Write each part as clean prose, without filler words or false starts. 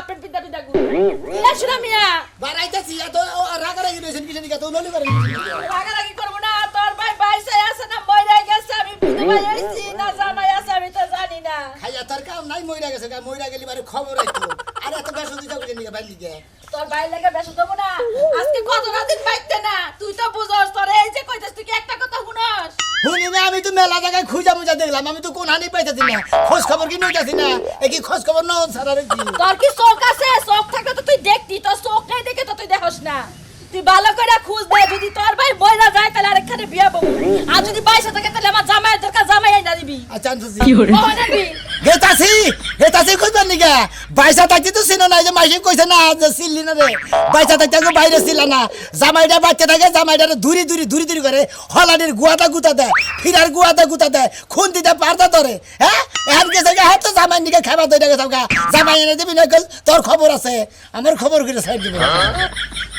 পেট পিতা পিতা গু ইলা শুনা মিয়া বাড়াইতেছি এত রাগারাগি রয়েছেন কিছু নিকা তো ললি করেন রাগারাগি করব না তোর ভাই বাইসে আছে না মইরা গেছে আমি বিধবা হইছি না জামাই আছে আমি তো জানি না খাইয়া তোর কাম নাই মইরা গেছে মইরা গেলি বারে খবর আইতো আর এত বেশ দিতে কইলে নিকা বাইলি গে তোর ভাই লাগে বেশ দেব না আজকে কত রাত বাইতে না তুই তো বুঝছস তোর এই যে কইতাস তুই কি একটা কথা শুনস শুনি না আমি তো মেলা জায়গায় খুঁজা মুজা দেখলাম আমি তো কোন হানি পাইতাছি না খোঁজ খবর কি নইতাছি না এই কি খোঁজ খবর নাও সারারে কি তোর কি চোখ আছে চোখ থাকলে তো তুই দেখতি তোর চোখ নাই দেখে তো তুই দেখস না তুই ভালো করে খুঁজ দে যদি তোর ভাই মইরা যায় তাহলে আরেকখানে বিয়া বউ আর যদি বাইসা থাকে তাহলে আমার জামাইয়ের দরকার জামাই আইনা দিবি আচ্ছা আনছি ও নাবি গেতাছি খুঁজবার নিকা বাইসা থাকতে তো চিনো না যে মাইকে কইছে না যে সিল্লি না রে বাইসা থাকতে বাইরে ছিল না জামাইটা বাচ্চা থাকে জামাইটারে ধুরি করে হলাডির গুয়াটা গুতা দেয় ফিরার গুয়াটা গুতা দেয় খুন দিতে পারতা তোরে হ্যাঁ এখন গেছে হ্যাঁ তো জামাই নিকে খাবার দই গেছে জামাই এনে দিবি না তোর খবর আছে আমার খবর করে সাইড দিবি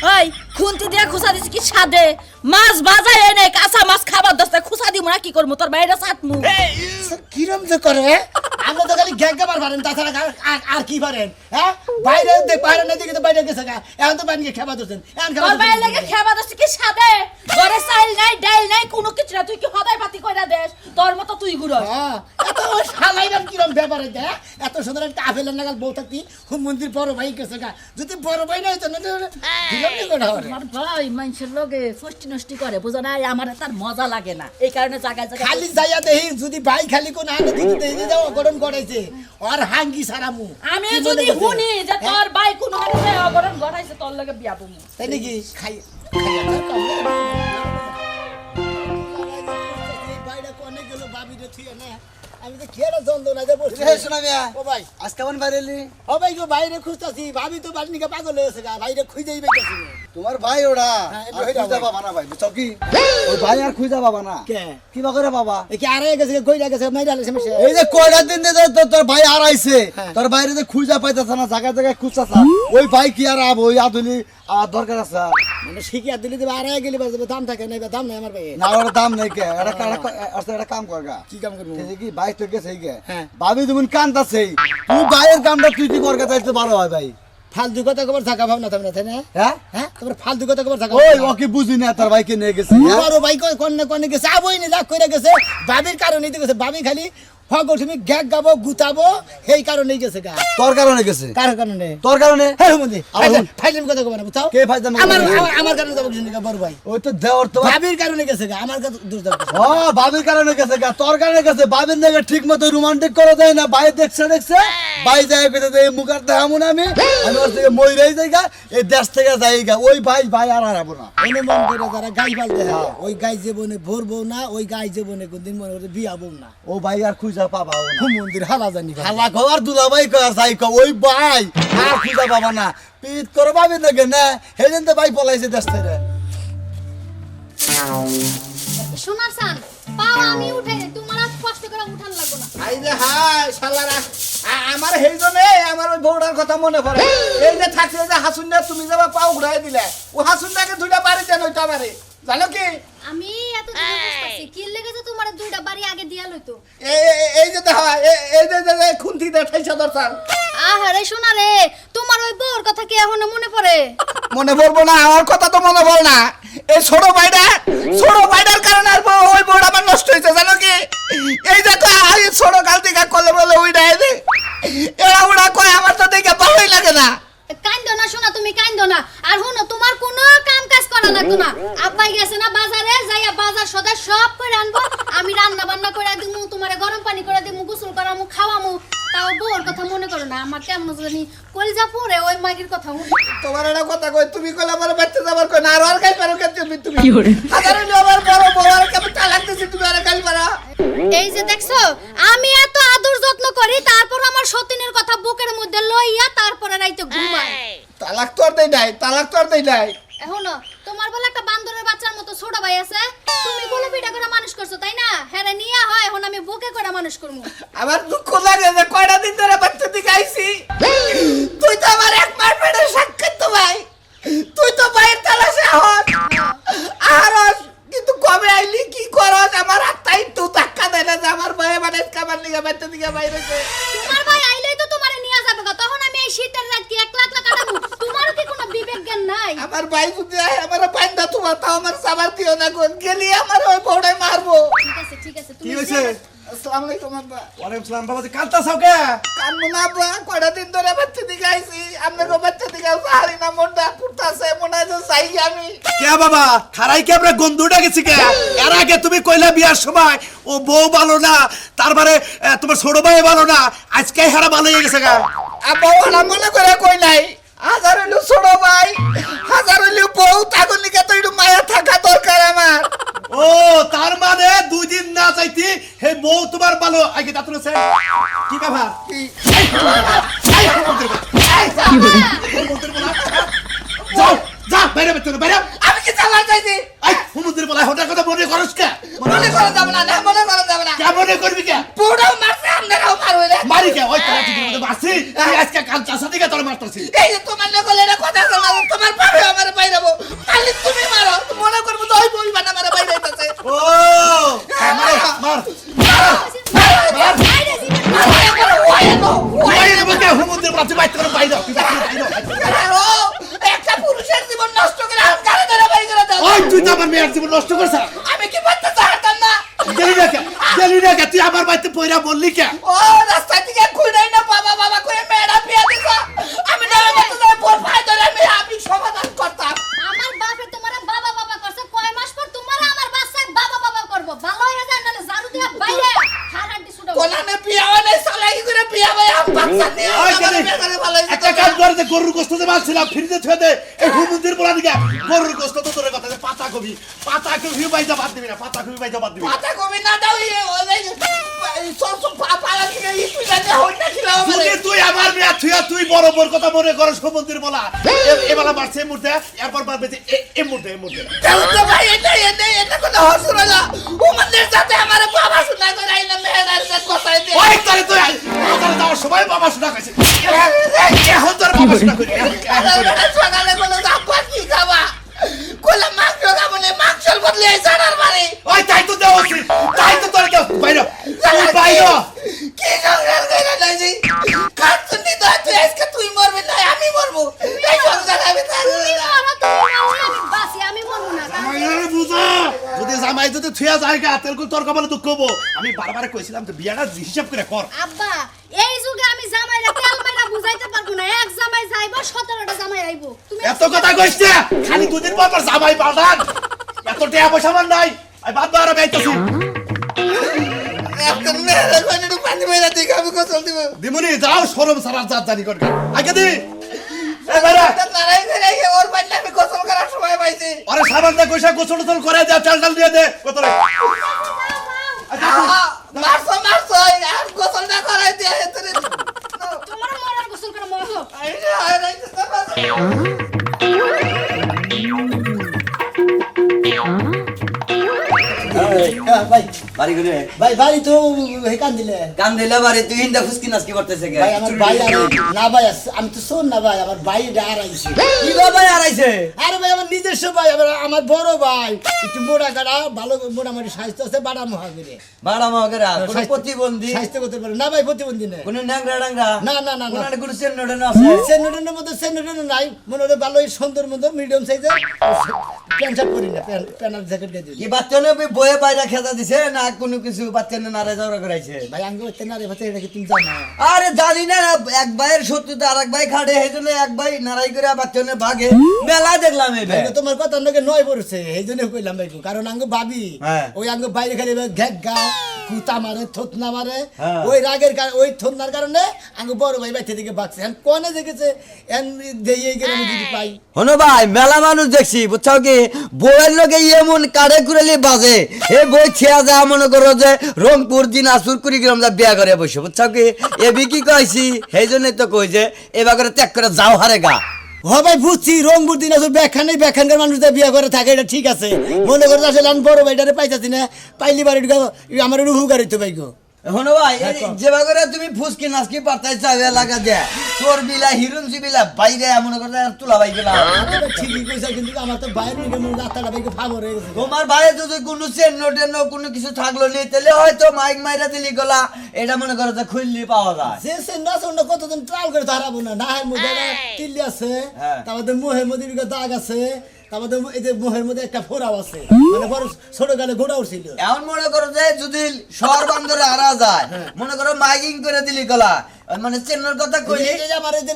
ওই খুন্তি দিয়া খুসা দিছি কি সাদে মাছ বাজায় এনে কাঁচা মাছ খাবার দস্তা খুসা দিমু না কি করমু তোর বাইরে সাতমু কিরম যে করে আমরা তো খালি গ্যাগ গাবার পারেন তাছাড়া আর কি পারেন হ্যাঁ বাইরে দেখ বাইরে না দেখে তো বাইরে গেছে গা এখন তো বাইরে খেবা ধরছেন এখন তোর বাইরে লাগে খাবার দস্তা কি সাদে ঘরে চাইল নাই ডাইল নাই কোনো কিছু না তুই কি হদাই পাতি কইরা দেস তোর মতো তুই গুড়স হ্যাঁ এত শালাইরাম কিরম ব্যাপারে দে এত সুন্দর একটা আপেলের নাগাল বউ থাকতি হুম মন্দির বড় ভাই গেছে গা যদি বড় ভাই না হইতো না দিলাম নি কোটা হবে আমার ভাই মানুষের লগে ফষ্টি নষ্টি করে বুঝা নাই আমার তার মজা লাগে না এই কারণে জায়গায় জায়গায় খালি যাইয়া দেহি যদি ভাই খালি কোন আনে দিতে দেহি যাও গরম করাইছে আর হাঙ্গি সারামু আমি যদি শুনি যে তোর ভাই কোন মানে অগরণ ঘটাইছে তোর লগে বিয়া বমু তাই নাকি খাই বাইরে কোনে গেল ভাবি রে থিয়ে না আমি তো খেয়ে যন্ত্র না যে বসে রে শোনা মিয়া ও ভাই আজ কেমন বাইরেলি ও ভাই গো বাইরে খুঁজতাছি ভাবি তো বাড়ি নিকে পাগল হয়েছে গা বাইরে খুঁজেই পাইতাছি না তোমার ভাই ওরা হ্যাঁ, আর এটা খুঁজা ভাই। বাবা না ভাই বুঝছো কি ওই ভাই আর খুঁজা বাবা না কে কি বা করে বাবা এ কি আরে গেছে কইরা গেছে মাইরা লেছে মেশে এই যে কয়টা দিন ধরে তোর ভাই আর আইছে হ্যাঁ। তোর বাইরে যে খুঁজা পাইতাছ না জায়গা জায়গায় খুঁজতাছ ওই ভাই কি আর আব ওই আদুলি দরকার আছে আর? মানে শিখিয়া দিলি দেবে আরে গেলি বাজবে দাম থাকে না দাম নাই আমার ভাই না ওর দাম নাই কে এটা কাম করগা কি কাম করবো এই যে কি ভাই তো গেছে গে হ্যাঁ। ভাবি তুমি কান্দাছে তুই ভাইয়ের কামটা তুই কি করগা চাইতে ভালো হয় ভাই ফালতু কথা খবর থাকা ভাবনা থাকবে না তাই না হ্যাঁ হ্যাঁ তোমার ফালতু কথা খবর থাকা ওই ওকে বুঝি না তোর ভাইকে নিয়ে গেছে হ্যাঁ? বড় ভাই কোনে গেছে আবই নি লাগ কইরা গেছে ভাবির কারণেই তো গেছে ভাবি খালি হগো তুমি গ্যাগ গাবো গুতাবো এই কারণেই গেছে গা তোর কারণে গেছে কার কারণে তোর কারণে হ্যাঁ হুমদি আমার- ফাইজলাম কথা কব না বুঝাও কে ফাইজলামি কথা আমার বলে? আমার কারণে যাবো কিছু বড় ভাই ওই তো দেওয়ার তো ভাবির কারণে গেছে গা আমার কাছে দূর যাবো ও বাবির কারণে গেছে গা তোর কারণে গেছে বাবির নাকি ঠিক মতো রোমান্টিক করা যায় না ভাই দেখছে ভাই যায় পেতে দেয় মুখার দেখামু না আমি ওর থেকে মইরাই যাই গা এই দেশ থেকে যাই গা ওই ভাই আর হারাবো না অনুমান করে যারা গাই পালতে হয় ওই গাই জীবনে ভরবো না ওই গাই জীবনে কোনদিন মনে করে বিয়াবো না ও ভাই আর খুঁজা পাবা না হুম মন্দির হালা জানি হালা কো আর দুলাভাই কো আর যাই কো ওই ভাই আর খুঁজা পাবা না পিট করে পাবি নাকি না হেদিন তো ভাই পলাইছে দেশ থেকে সোনার সান পাও আমি উঠে তোমার আর কষ্ট করে উঠান লাগবে না এই যে হাই শালারা আমার হেইজনে আমার ওই বউটার কথা মনে পড়ে এই যে থাকছে যে হাসুনটা তুমি যাবা পাও ঘুরাই দিলে ও হাসুনটাকে দুইটা বাড়ি দেন ওইটা বাড়ি জানো কি আমি এত দিন বুঝতাছি কি লেগে যে তোমার দুইটা বাড়ি আগে দিয়া লইতো এই যে দেখা এই যে খুন্তি দেখাইছে দরকার আহারে সোনা রে তোমার ওই বউর কথা কি এখনো মনে পড়ে মনে পড়বো না আমার কথা তো মনে পড়ে না এই ছোট ভাইটার কারণে আর ওই বউটা আমার নষ্ট হয়েছে জানো কি এই যে ছোট কাল থেকে কলে বলে ওইটা এরা ওরা কয় আমার তো দেখে ভালোই লাগে না কান্দো না সোনা তুমি কান্দো না আর হুনো তোমার কোনো কাম কাজ করা লাগতো না আব্বাই গেছে না বাজারে যাইয়া বাজার সদা সব করে আনবো আমি রান্না বান্না করে দিমু তোমারে গরম পানি করে দিমু গোসল করামু খাওয়ামু তাও বউর কথা মনে করো না আমার কেমন জানি কলিজা পড়ে ওই মাগির কথা তোমার একটা কথা কই তুমি কইলে আমার বাচ্চা যাবার কই না আর গাল পারো কেন তুমি হাজার হইলো আমার বড় বড় আর কেমন তালাক দিছি তুমি আর গাল পারো এই যে দেখছো আমি এত আদর যত্ন করি তারপর আমার সতীনের কথা বুকের মধ্যে লইয়া তারপরে রাইতে ঘুমাই তালাক তো আর দেই নাই এখনো তোমার বলে একটা বান্দরের বাচ্চার মতো ছোট ভাই আছে তুমি বলে পিঠা করে মানুষ করছো তাই না হ্যাঁ নিয়া হয় এখন আমি বুকে করে মানুষ করবো আমার দুঃখ লাগে যে কয়টা দিন ধরে বাচ্চা দিকে আইছি তুই তো আমার এক মাস পেটের সাক্ষাৎ তো ভাই তুই তো ভাইয়ের তালাশে হস আর কিন্তু কবে আইলি কি করস আমার আত্মাই তো ধাক্কা দেয় না যে আমার ভাই মানে কামার লিগা বাচ্চা দিকে বাইরে তোমার ভাই আইলেই তো তোমারে নিয়ে যাবে গো তখন আমি এই শীতের রাত কি আমার ভাই যদি আমার বাইন্দা তোমার তাও আমার সাবার দিও না কোন গেলি আমার ওই বউটাই মারবো। ঠিক আছে কি তুমি হয়েছে? আসসালামু আলাইকুম আব্বা। ওয়ালাইকুম সালাম। বাবা কালতা সাউকে কান্নু না আব্বা, কয়টা দিন ধরে বাচ্চা দিকে আইছি, আপনাকে বাচ্চা দিকে হারি না, মনটা ফুটতাছে, মনে হয় যে চাই আমি। কে বাবা খারাই কে আমরা গন্ধুটা গেছি কে? এর আগে তুমি কইলা বিয়ার সময় ও বউ ভালো না, তারপরে তোমার ছোট ভাই ভালো না, আজকে হারা ভালো হয়ে গেছে গা। আব্বা ওরা মনে করে কই নাই, হাজার হইলো ছোট ভাই, হাজার হইলো বউ, তাগর নিকে তো একটু মায়া থাকা দরকার আমার। ও তার মানে 2 দিন না চাইতি হে বউ তোমার ভালো আগে তা তুলেছে কি ব্যাপার? যাও যা বাইরে বের বাইরে। আমি কি চালা চাইছি? এই হুমুদের বলা হঠাৎ কথা মনে করস কে? মনে করে যাব না, না মনে করে যাব না। কে মনে করবি কে? বউটাও মারছে, আপনারাও মারবে রে। মারি কে ওই তোরা ঠিক মতো মারছি তুই আজকে কাল চাষা দিকে তোর মারতাছি। এই যে তোমার নকলে এটা কথা শোনা, তোমার পাবে আমার বাইরাবো, খালি তুমি মারো, মনে করবো তো ওই বলবা না আমার বাইরে যাইতাছে। ও মার মার বাইরে দিবেন ওই বলকে হুমুদের বলা তুই বাইরে তোর বাইরে তুই বাইরে। একটা পুরুষের জীবন নষ্ট করে আজকারে ধরে বাড়ি করে দাও। ওই তুই তো আমার মেয়ের জীবন নষ্ট করছ। আমি কি করতে চাইতাম না? গেলি না কে তুই আমার বাড়িতে পয়রা বললি কে? ও রাস্তা থেকে খুঁড়াই না বাবা বাবা করে মেয়েরা বিয়ে দিছে, আমি না মতো ধরে বোর পাই ধরে আমি সমাধান করতাম। আমার বাপে তোমারে বাবা বাবা করছে, কয় মাস পর তোমারে আমার বাচ্চায় বাবা বাবা করব। ভালো হয়ে যায় নালে ঝাড়ু দিয়া বাইরে হাড়াড্ডি ছুটাও। কোলানে বিয়ে হয় নাই, সালাকি করে বিয়ে হয়, আমি বাচ্চা নিয়ে ওই আমার গেলি বিয়ে করে ভালো হয়েছে। একটা কাজ করে যে গরুর গোশত যে মারছিলাম ফ্রিজে থুয়ে দে এই হুমুদের বলা দিকে গরুর গোশত তো তোর কথা পাতা কবি বাইজা বাদ দিবি না, পাতা কবি বাইজা বাদ দিবি। পাতা কমে না দাও, সব সব পালা থেকে ইস্পিটালে হই না ছিল তুই তুই আমার মেয়ে তুই বড় বড় কথা মনে করস হুমুদের বলা এবেলা মারছে মুহূর্তে এরপর মারবে যে এই মুহূর্তে তো ভাই এটা কথা হসুর না, উমনের সাথে আমার বাবা শোনা করে আইনা মেয়েরার সাথে কথা দিয়ে ওই তারে তুই তারে যাওয়ার সময় বাবা শোনা গেছে এখন তোর বাবা শোনা করি সকালে বলো আব্বা কি খাবা, কোলা মাংস খাবো না, মাংসের বদলে জানার বাড়ি। ওই তাই তো দেওয়া উচিত তাই তো তোর কেউ বাইরে তুই বাইরে কি সংসার করে নাইছি, কাটুনি তো তুই আজকে তুই মরবি না আমি মরবো, এই সংসার আমি থাকবো তুমি না। মরো, তুমি মরো, আমি বাঁচি, আমি মরবো না। আমার বুঝা যদি জামাই যদি থুয়া জায়গা তেলকুল তোর কপালে দুঃখ হবো। আমি বারবার কইছিলাম তো বিয়াটা হিসাব করে কর। আব্বা এই যুগে আমি জামাইরা তেল মাইরা বুঝাইতে পারবো না। এক জামাই যাইবো 17টা জামাই আইবো। তুমি এত কথা কইছ না খালি দুদিন পর পর জামাই পাল্টান এত টাকা পয়সা আমার নাই আমি বাদ বারা বাইতেছি একটা মেয়ের কোন একটু পানি মেরা দিকে আমি গোসল দিব। দিমুনি যাও শরম সারা জাত জানি করবে আগে দি এ বেরা লড়াই করে ওর বাড়িতে আমি গোসল করার সময় পাইছি। আরে সাবান দা কইসা গোসল টোসল করে যা চাল টাল দিয়ে দে কতরে মারছো মারছো আর গোসল না করাই দিয়ে তোরে তোমার মরার গোসল করে মরো। আই রে ভাই বাড়ি ঘুরে ভাই বাড়ি তো হে কান দিলে কান দিলে বাড়ি তুই হিন্দা ফুসকি নাচকি করতেছে কে ভাই আমার ভাই না ভাই আমি তো শোন না ভাই আমার ভাই আর আইছে কি গো ভাই আড়াইছে আরে ভাই আমার নিজস্ব ভাই আমার বড় ভাই একটু মোটা কাটা ভালো মোটামুটি স্বাস্থ্য আছে বাড়া মহাবীরে বাড়া মগরা কোন প্রতিবন্ধী স্বাস্থ্য করতে পারে না ভাই প্রতিবন্ধী নেই কোন ন্যাংরা ডাংরা না না না কোন না কোন সেন্নডন আছে সেন্ডেনের মধ্যে সেন্ডেন নাই মনে হলে ভালো সুন্দর মতো মিডিয়াম সাইজের প্যান্ট শার্ট পরি না প্যান্ট জ্যাকেট দিয়ে দিই কি বাচ্চানে বয়ে বাইরে খেতা দিছে না কোনো কিছু বাচ্চানে নারে ঝগড়া করাইছে ভাই আঙ্গ হচ্ছে না রে ভাই এটা কি তুমি জানো আরে জানি না এক ভাইয়ের শত্রুতে আরেক ভাই খাড়ে সেইজন্য এক ভাই নারাই করে বাচ্চানে ভাগে মেলা দেখলাম এই ভাই ভাই, তোমার কথা নাকি নয় পড়ছে এই জন্য কইলাম ভাই কারণ আঙ্গ ভাবি হ্যাঁ। ওই আঙ্গ বাইরে খালি ঘেক গা কুতা মারে থতনা মারে হ্যাঁ। ওই রাগের ওই থতনার কারণে আঙ্গ বড় ভাই বাইতে দিকে বাঁচছে এখন কোনে দেখেছে এন দেই গেলে আমি যদি পাই হনো ভাই মেলা মানুষ দেখছি বুঝছো কি বউয়ের লোকে এমন কাড়ে কুড়ালি বাজে এ বই ছেয়া যা মনে করো যে রংপুর দিনাজপুর কুড়িগ্রাম যা বিয়া করে বসে বুঝছো কি এবি কি কইছি সেই জন্যই তো কই যে এবার করে ত্যাগ করে যাও হারে গা হ ভাই বুঝছি রংপুর দিন আসলে ব্যাখ্যানের মানুষদের বিয়ে করে থাকে এটা ঠিক আছে মনে করতে আসলে আমি বড় ভাইটারে পাইতাছি না পাইলি বাড়ি আমার রুহু গাড়িতে ভাই গো হনো ভাই যেবা করে তুমি ফুসকি নাচকি পারতাই চাও এলাকা দেয়া তোর বিলা হিরুনসি বিলা বাইরে মনে করে তুলা বাই গেলা এটা ঠিকই কইছে কিন্তু আমার তো বাইরে নিকে মনে রাস্তাটা বাইকে ফাবর হয়ে গেছে তোমার বাইরে যদি কোনো চেন্ন টেন্ন কোনো কিছু থাকলো নি তাহলে হয়তো মাইক মাইরা দিলি গলা এটা মনে করো যে খুললি পাওয়া যায় যে সে না শুনলে কতদিন ট্রাল করে হারাবো না নাহের মধ্যে তিল্লি আছে হ্যাঁ। তারপরে মোহের মধ্যে দিকে দাগ আছে তারপরে এই যে মোহের মধ্যে একটা ফোড়াও আছে মানে বড় ছোট গালে ঘোড়া উঠছিল এমন মনে করো যে যদি শহর বন্দরে হারা যায় মনে করো মাইকিং করে দিলি গলা মানে চেন্নর কথা কইলি এই যে আমার এই যে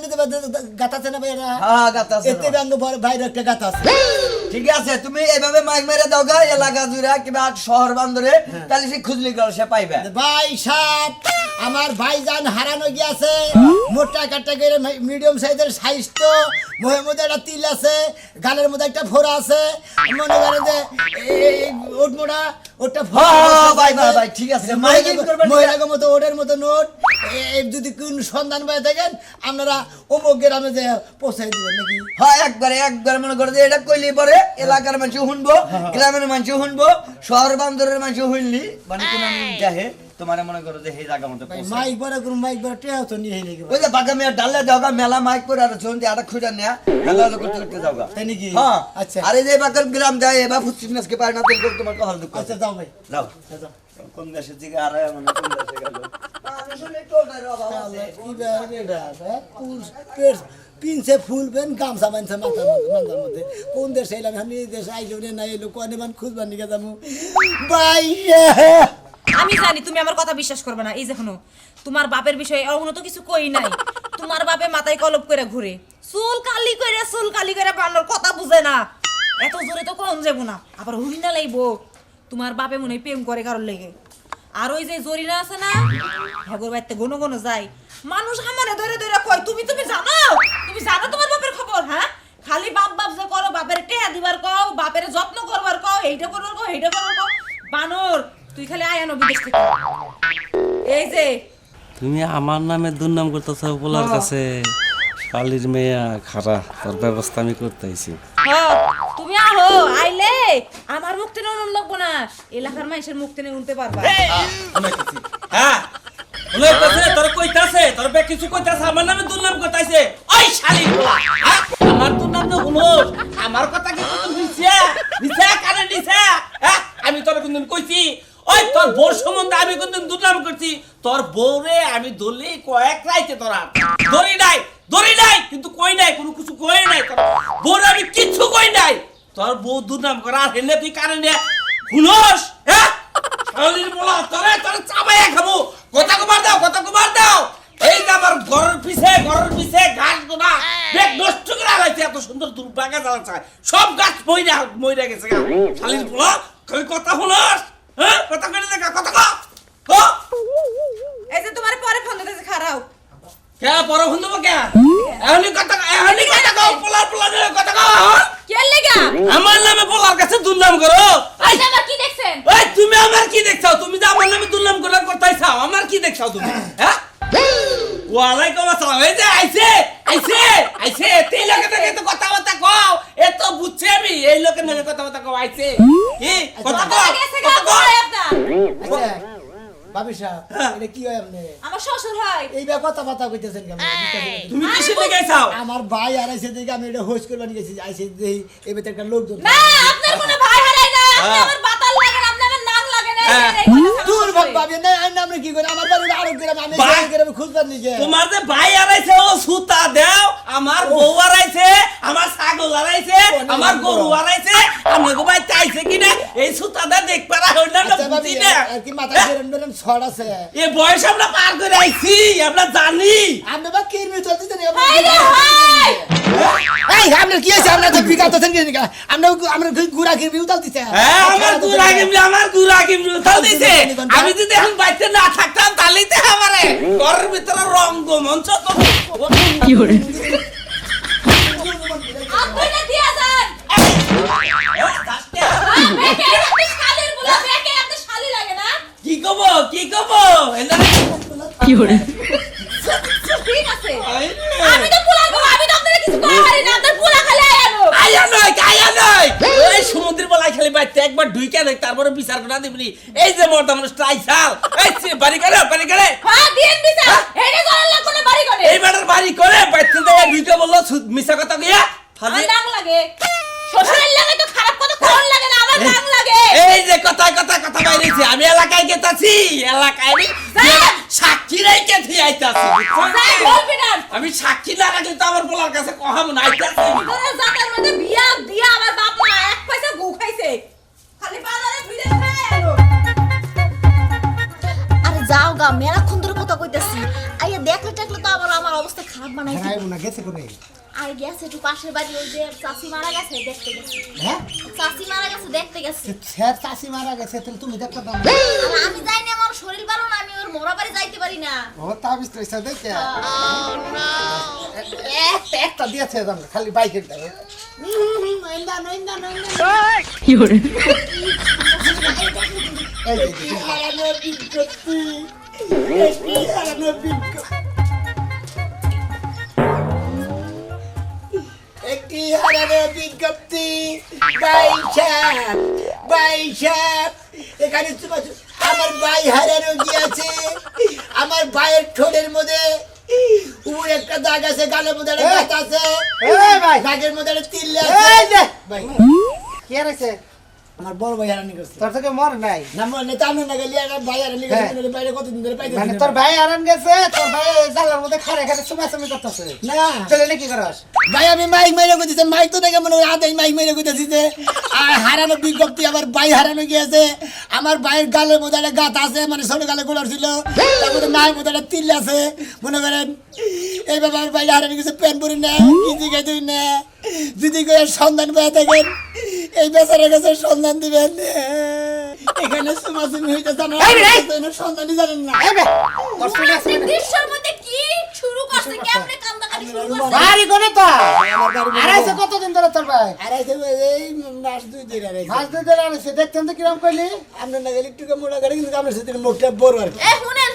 গাতা আছে না ভাইরা হ্যাঁ গাতা আছে এতে ব্যাঙ্গ বাইরে একটা গাতা আছে ঠিক আছে তুমি এইভাবে মাইক মেরে দাও গা এলাকা জুড়ে কিংবা শহর বন্দরে তাহলে সে খুঁজলি গেল সে পাইবে ভাই সাপ আমার ভাইজান হারানো গিয়েছে মোটা কাটা করে মিডিয়াম সাইজের সাইজ তো মোহের মধ্যে একটা তিল আছে গালের মধ্যে একটা ফোড়া আছে মনে করে যে ওট মোড়া ওটা ভাই ভাই ঠিক আছে মাইকিং করবেন মহিলাকে মতো ওটার মতো নোট যদি কোন সন্ধান পাই থাকেন আপনারা অমুক গ্রামে যে পৌঁছাই দিবেন নাকি হ্যাঁ একবার মনে করো যে এটা কইলি পরে এলাকার মানুষ শুনবো গ্রামের মানুষ শুনবো শহর বন্দরের মানুষ শুনলি মানে কোন যাহে তোমার মনে করো যে এই জায়গা মতো পৌঁছায়। মাইক বড় করুন মাইক বড় টেয়া তো নিয়ে নাকি ওই যে বাগা মেয়ে ডালে যাওগা মেলা মাইক করে আর চলতে আটা খুঁজা নেয়া মেলা করতে করতে যাওগা তাই নাকি হ্যাঁ আচ্ছা আরে যে বাগের গ্রাম যায় এবার ফুটফিটনেসকে পায় না তেল করে তোমার কথা দুঃখ আচ্ছা যাও ভাই যাও যাও কোন দেশের দিকে আর মানে কোন দেশে গেল আমি শুনে টোলটার অভাব আছে পিনছে ফুলবেন গামছা বানছে মাথার মধ্যে কোন দেশে এলাম আমি এই দেশে আইলো না এলো কোনে মান খুঁজবার নিকে যাবো ভাই আমি জানি তুমি আমার কথা বিশ্বাস করবে না এই যে শোনো তোমার বাপের বিষয়ে এমন তো কিছু কই নাই তোমার বাপে মাথায় কলপ করে ঘুরে চুল কালি করে বানর কথা বুঝে না এত জোরে তো কম যাবো না আবার হুই না লাইবো তোমার বাপে মনে হয় প্রেম করে কারোর লেগে আর ওই যে জরিনা আছে না হাগর বাড়িতে গনো গনো যায় মানুষ আমারে ধরে ধরে কয় তুমি জানো তোমার বাপের খবর হ্যাঁ খালি বাপ যে করো বাপের টেহা দিবার কও বাপের যত্ন করবার কও এইটা করবার কও বানর তুই খালি আয়ানো বিদেশ থেকে এই যে তুমি আমার নামে দুর্নাম করতেছ বলার কাছে কালির মেয়া খারা তোর ব্যবস্থা আমি করতে আইছি তুমি আহো আইলে আমার মুখ টেনে উনুন লাগবো না এলাকার মানুষের মুখ টেনে উনতে পারবা হ্যাঁ বলে কাছে তোর কইতাছে তোর বে কিছু কইতাছে আমার নামে দুর্নাম করতাইছে ওই শালি হ্যাঁ আমার দুর্নাম তো হুনোস আমার কথা কি কোন নিছে কানে নিছে হ্যাঁ আমি তোর কোনদিন কইছি ওই তোর বউর সম্বন্ধে আমি কোনদিন দুর্নাম করছি তোর বউরে আমি দলি কয়েক রাইতে তোরা দড়ি নাই কিন্তু কই নাই কোনো কিছু কই নাই বউর আমি কিচ্ছু কই নাই তোর বউ দুর্নাম করা আর হেলে তুই কানে নে হুনোস হ্যাঁ শালির বলা তোরে চাবাইয়া খাবো কথা কবার দাও এই যে আমার ঘরের পিছে গাছ গোনা বেগ নষ্ট করে আলাইছে এত সুন্দর দুর্ভাগা জ্বালাচ্ছে সব গাছ মইরা গেছে শালির বলা খালি কথা হুনোস হ্যাঁ কথা কইলে দেখা কথা কো এই যে তোমার পরে ফোন দিতেছে খারাও কে পরে ফোন দেবো কে এখনই কথা কও পোলার কথা কও কে লাগা আমার নামে পোলার কাছে দুর্নাম করো এই যে কি দেখছেন এই তুমি আমার কি দেখছো তুমি যে আমার নামে দুর্নাম করতেছো আমার কি দেখছো তুমি হ্যাঁ ওয়ালাইকুম আসসালাম এই যে আইছে এই লোকের নাকি তো কথাবার্তা কও এ তো বুঝছি আমি এই লোকের নাকি কথাবার্তা কও আইছে কি কথা কও আচ্ছা ভাবি সাহেব এটা কি হয় আপনি আমার শ্বশুর হয় এই ব্যাপার কথা কইতেছেন কেন তুমি কিসের লেগে আইছাও আমার ভাই আর আইছে দেখে আমি এটা হোস্ট করবার নিয়ে গেছি আইছে দেখি এই বেতে একটা লোকজন না আপনার কোনো ভাই হারাই না আপনি আমার বাতাল লাগেন আপনি আমার নাম লাগেন দূর ভাবি না আমরা কি করি আমার বাড়ির আরো গ্রামে আমি সেই গ্রামে খুঁজবার নিয়ে যাই তোমার যে ভাই আড়াইছে ও সুতা দাও আমার বউ আড়াইছে আমার ছাগল আড়াইছে আমার গরু আড়াইছে আমি গো ভাই চাইছে কিনা এই সুতা দা দেখ পারা হইল না বুঝি না আর কি মাথা বেরেন ছড় আছে এই বয়স আমরা পার করে আইছি আমরা জানি আমরা বা কিরমি চলতেছেন হাই এই আপনার কি আছে আপনার তো বিকাতছেন কি আমরা গুড়া কিরমি উতালতেছে হ্যাঁ আমার গুরা কিমরি উঠাল দিছে আমি যদি এখন বাইতে না থাকতাম তাহলেই তো আমারে ঘরের ভিতরে রঙ্গমঞ্চ তো কি করে আপনি না দিয়া যান বেকে আপনি শালির বলা বেকে আপনি শালি লাগে না কি কব কি করে ঠিক আছে আমি তো পোলা গো আমি তো আপনাদের কিছু কই পারি না আপনাদের পোলা খালি আয়া নয় ওই সমুদ্রের বলাই খালি বাইতে একবার ঢুইকা দেখ তারপরে বিচার করা দিবনি এই যে মর্দা মানুষ ট্রাইসাল এই বাড়ি গেলে হ্যাঁ দিন বিচার হেডে করার লাগবে না বাড়ি করে এই বেটার বাড়ি বাড়ি করে বাইতে দেয় ভিডিও বললো মিছা কথা কইয়া আমার ডাং লাগে শ্বশুরের লাগে তো খারাপ কথা কোন লাগে না আমার ডাং লাগে এই যে কথা বাইরেছে আমি এলাকায় গেতাছি এলাকায় সাক্ষী রেখে আইতাছি যাই বলবি না আমি সাক্ষী না রাখলে তো আমার বলার কাছে কহাম না আইতাছি তোরা জাতের মধ্যে বিয়া দিয়া আমার বাপ মা এক পয়সা গু খাইছে খালি বাজারে ফিরে খায় আলো আরে যাও গা মেলাক্ষণ ধরে কথা কইতাছি আইয়া দেখলে টাকলে তো আবার আমার অবস্থা খারাপ বানাই হ্যাঁ না গেছে কোনে আর গেছে একটু পাশের বাড়ি ওই যে চাচি মারা গেছে দেখতে গেছে হ্যাঁ চাচি মারা গেছে দেখতে গেছে স্যার চাষি মারা গেছে তাহলে তুমি দেখতে দাও আর আমি যাই না আমার শরীর ভালো না আমি ওর মোরা বাড়ি যাইতে পারি না ও তা বিস্তারিত দেখে একটা দিয়েছে খালি বাইকের দাও একটি হারানো বিজ্ঞপ্তি বাইশাপ এখানে আমার ভাই হারানো গিয়েছে আমার ভাইয়ের ঠোঁটের মধ্যে উপরে একটা দাগ আছে গালের মধ্যে একটা গাঁথ আছে দাগের মধ্যে একটা তিল আছে কি আছে আমার বড় ভাই হারানি করছে তোর থেকে মর নাই না মনে নেতা আমি না গেলি আমার ভাই হারানি করছে বাইরে কতদিন ধরে পাইতে মানে তোর ভাই হারান গেছে তোর ভাই জালার মধ্যে খারে খারে সুমাসুমি করতেছে না চলে কি করস ভাই আমি মাইক মেরে কইতেছি মাইক তো দেখে মনে হয় আদাই মাইক মেরে কইতেছি যে আর হারানো বিজ্ঞপ্তি আমার ভাই হারানো গিয়েছে আমার ভাইয়ের গালের মধ্যে একটা গাঁথ আছে মানে ছোট গালে গোলার ছিল তারপরে নায়ের মধ্যে একটা তিল আছে মনে করেন এইভাবে আমার ভাই হারানো গেছে প্যান পরি না কিনছি খাই তুই না যদি করে সন্ধান পেয়ে থাকেন এই বেচারের কাছে সন্ধান দিবেন এখানে সুমাসুমি হইতেছে না সন্ধানই জানেন না দৃশ্যের মধ্যে কি শুরু করছে কেমনে কান্দাকাটি শুরু করছে বাড়ি কোনে তো আড়াইছে কতদিন ধরে তোর ভাই আড়াইশো এই মাস 2 দিন আড়াইশো মাস দুই ধরে আড়াইছে দেখতেন তো কিরম কইলি আমরা না গেলে একটু মোটা গাড়ি কিন্তু আমরা সেদিন মুখটা বড় আর কি এ শুনেন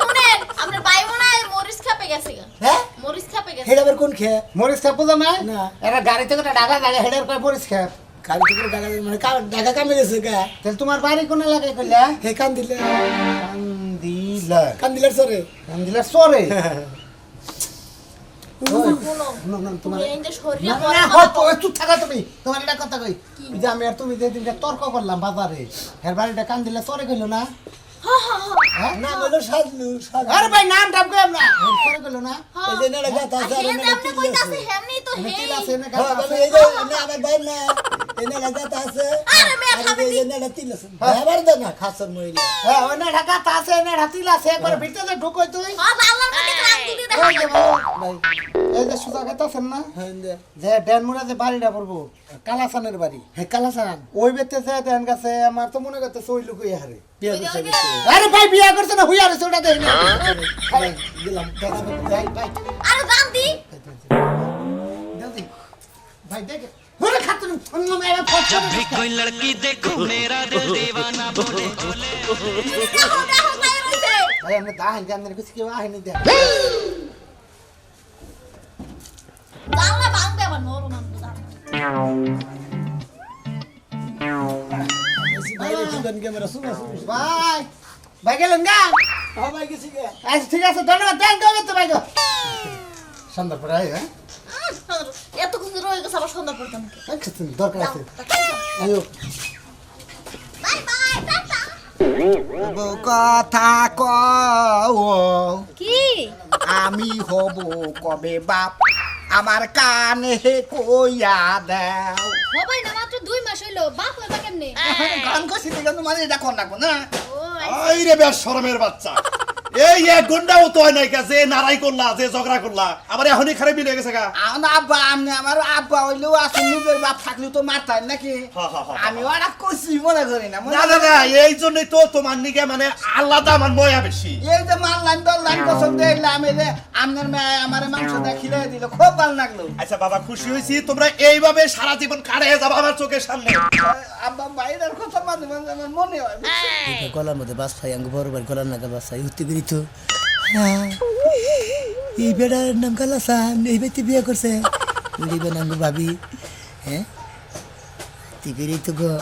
আমরা ভাই মনে হয় মরিচ খাপে গেছে গা হ্যাঁ মরিচ খাপে গেছে হেড আবার কোন খেয়ে মরিচ খাপ বুঝা নাই না। এরা গাড়ি থেকে ঢাকা ঢাকা হেডের করে মরিচ খাপ গাড়ি থেকে টাকা মানে টাকা কামে গেছে গা তাহলে তোমার বাড়ি কোনে লাগে কইলা হে কান দিলে কান্দিলা সরে কান্দিলা সরে তোমার এই যে শরীরে না বড় না কথা হত চুপ থাকা তুমি তোমার এটা কথা কই ওই যে আমি আর তুমি যে দিনটা তর্ক করলাম বাজারে এর বাড়িটা কান্দিলা সরে কইলো না হ্যাঁ না বলো সাজলু আরে ভাই নাম ডাব কই আমরা সরে কইলো না এই যে নেড়া গাতা আছে আর হে নেড়া যেমনে তিল কইতাছে আছে হেমনি তো হে তিল আছে না হ্যাঁ বাবা এই যে না আমার ভাই না এই নেড়া গাতা আছে আরে মেয়ে আর খাবে এই যে নেড়া তিল আছে আবার দে না খাসর মহিলা হ্যাঁ ওই না ঢাকা আছে না হাতিলা আছে একবার ভিতরে ঢুকই তুই আর আল্লাহর মধ্যে রাখ তুলি দেখা ওই যে ভাই এই যে সুজা কথা আছেন না হ্যাঁ দে যে ড্যানমুড়া যে বাড়িটা পড়বো কালাসানের বাড়ি হে কালাসান ওই বেতে যে ড্যান গাছে আমার তো মনে করতেছে ওই লোকই হারে বিয়া করছে আরে ভাই বিয়া করছে না হুই আরে ওটা দেই না ভাই দিলাম টাকা ভাই ভাই আর গান্ধী জলদি ভাই দেখে ওরে খাতুন অন্য মেয়েরা ফসল कोई लड़की देखो मेरा दिल दीवाना बोले দেখো দেখো ভাই রইছে ভাই আমরা দাহাই জানেন কিছু কেউ আহেনি দেখ জানলা ভাঙবে আবার নরম আমি জানি ভাই চিকন ক্যামেরা শুনো ভাই ভাই গেলেন গা হ্যাঁ ভাই গেছি গে আচ্ছা ঠিক আছে ধন্যবাদ দেন কবে তো ভাই গো সন্ধ্যা পরে আয় হ্যাঁ এত কিছু রয়ে গেছে আবার সন্ধ্যা পর্যন্ত আচ্ছা তুমি দরকার আছে আয়ো বাই বাই টাটা কথা কও কি আমি হব কবে বাপ আমার কানে কইয়া দাও হবাই না মাত্র 2 মাস হইলো বাপ হইবা কেমনে গান কষি থেকে তোমার এটা কোন লাগবো না ও এই রে বেশ শরমের বাচ্চা এই এক ঘন্টাও তো হয় নাই কাছে নারাই করলা যে ঝগড়া করলা আবার এখনই খারাপ মিলে গেছে গা আমার আব্বা আমি আমার আব্বা হইলেও আসুন নিজের বাপ থাকলেও তো মারতাম নাকি আমি ওরা কষি মনে করি না না না না এই জন্যই তো তোমার নিকে মানে আলাদা আমার ময়া বেশি এই যে মারলাম দরলাম কসম দিলাম আমি যে আপনার মেয়ে আমার মাংস দিয়ে খিলাই দিল খুব ভালো লাগলো আচ্ছা বাবা খুশি হয়েছি তোমরা এইভাবে সারা জীবন কাটিয়ে যাবো আমার চোখের সামনে আব্বা বাইরের কথা মাঝে মাঝে আমার মনে হয় গলার মধ্যে বাস খাই আঙ্গ বড় ভাই গলার নাকা বাস খাই উঠতে করি তো এই বেড়ার নাম কালাসান এই ব্যক্তি বিয়ে করছে বুঝিবেন আঙ্গ ভাবি হ্যাঁ তিগিরি তো গো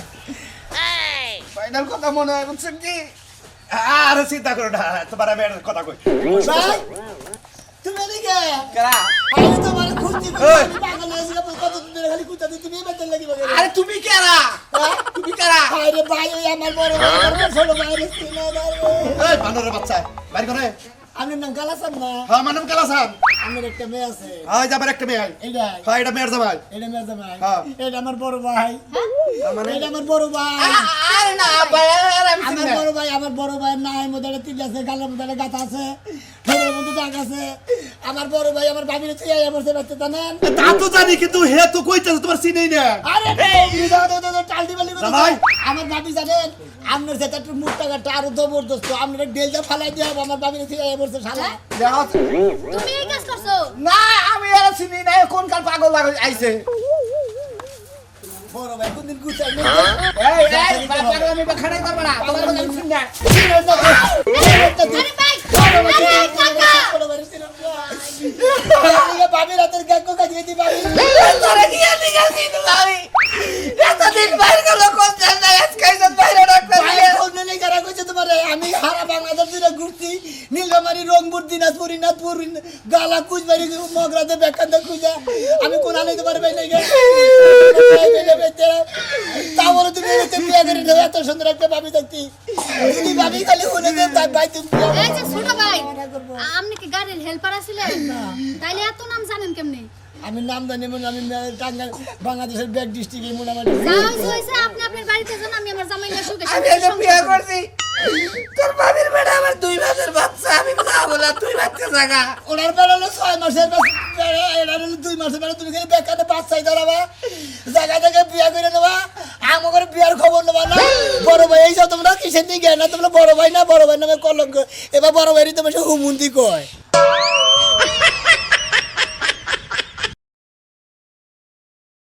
বাইরের কথা মনে হয় বুঝছেন কি আর চিন্তা করো না তোমার আমি একটা কথা কই ভাই তুমি এদিকে কেরা? আমি তোমার খুঁজছি ওই। পাগল হয়ে গেছি কতদিন ধরে খালি খুঁজতে তুমি বেতন লাগি বলে আরে তুমি কেরা? তুমি কেরা? আরে ভাই ওই আমার বড় ভাই আমার ছোট ভাই রে চিনো না রে। এই বানরের বাচ্চা বাড়ি করে আপনার নাম কালাসান না হ্যাঁ আমার নাম কালাসান আমার একটা মেয়ে আছে আজ আবার একটা মেয়ে এইটা হ্যাঁ এটা মেয়ের জামাই এটা মেয়ে জামাই হ্যাঁ। এটা আমার বড় ভাই এটা আমার বড় ভাই আরে না ভাই আর আমি চিনি আমার না। বড় ভাই আমার বড় ভাই নাই মধ্যে তিল আছে গালের মধ্যে গাতা আছে ঠোঁটের মধ্যে দাগ আছে আমার বড় ভাই আমার ভাবির তুই আইয়া বসে বাচ্চা জানেন তা তো জানি কিন্তু হে তো কইতেছে তোমার চিনেই না আরে টালটি বালি জামাই। আমার ভাবি জানেন আপনার সেটা একটু মুখ টাকাটা আরো জবরদস্ত আপনার ডেলটা ফালাই দিয়ে হবে আমার ভাবির তুই আইয়া বসে শালা দেখো, তুমি এই কাজ করছো না আমি আর চিনি না কোন কাল পাগল লাগে আইছে। বড় ভাই কোনদিন গুছাই এই পাগল আমি খাড়াই করব না পাগল আমি চিনি না। আরে ভাই আরে কাকা ভাবি রাতের গ্যাগ কাজিয়ে দি ভাবি তোরে কি আনি গেছি তুমি? এতদিন বাইরে গেল কোন জায়গায় আজকে এসে বাইরে রাখতে ভাই দিয়ে। ফোন নেই কারা কইছে তোমারে আমি সারা বাংলাদেশ জুড়ে ঘুরছি নীলফামারী রংপুর দিনাজপুর দিনাজপুর গালা কুচবাড়ি মগরাতে বেকান্দা খুঁজা আমি কোন আনে তোমার ভাই নাই তা বলে তুমি এতে বিয়ে করে দেবে এত সুন্দর একটা ভাবি দেখতি যদি ভাবি খালি শুনে দেন তাই ভাই তুমি এই যে ছোট ভাই আপনি কি গাড়ির হেল্পার আছিলেন তাইলে এত নাম জানেন কেমনে আমি নাম জানি মনে আমি টাঙ্গাইল বাংলাদেশের ব্যাক ডিস্ট্রিক্টে মোটামুটি যা হইছে আপনি আপনার বাড়িতে যান আমি আমার জামাই না সুখে আমি এটা বিয়ে করছি তোর বাবির বেটা আমার 2 মাসের বাচ্চা আমি না বলা 2 বাচ্চা জায়গা ওনার বেলা হলো 6 মাসের এরা হলো 2 মাসের বেলা তুমি খালি বেকারে বাচ্চাই ধরাবা জায়গা জায়গায় বিয়া করে নেবা আমার বিয়ার খবর নেবা না বড় ভাই এই সব তোমরা কিসের দিকে না তোমরা বড় ভাই না বড় ভাই নামে কলঙ্ক এবার বড় ভাইরই তোমার সে হুমুন্দি কয়